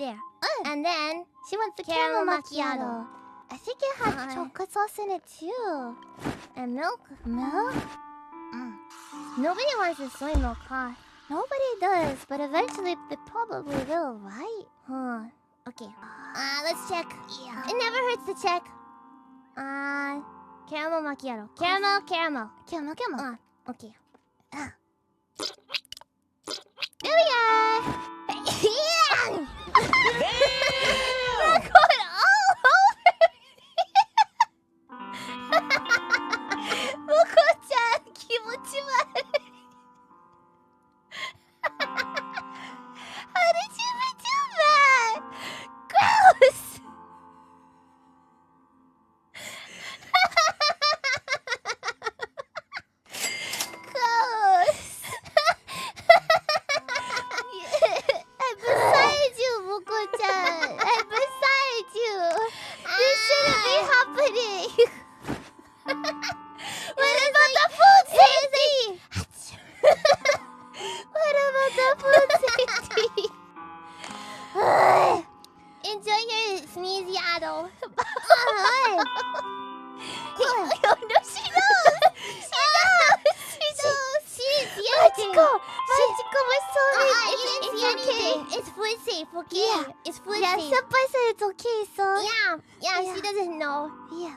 There. And then She wants the caramel caramel macchiato. macchiato. I think it has chocolate sauce in it too. And milk. Milk? Nobody wants the soy milk, huh? Nobody does, but eventually they probably will, right? Huh. Okay. Let's check. Yeah. It never hurts to check. Caramel macchiato. Caramel. Caramel. Okay. There we are! Yeah! We're going all over! Moko-chan, 気持ち悪い. How did you even do that? Gross! Gross! I'm beside you, Moko-chan. I'm beside you. This shouldn't be happening. What about the food safety? What about the food safety? Enjoy your sneeziato. Oh, no, she knows. She knows. She's yelling. Machiko was sorry. You didn't see anything. It's food safe, okay? Yeah. It's food Yeah, safe. Senpai said it's okay, so... Yeah, she doesn't know. Yeah.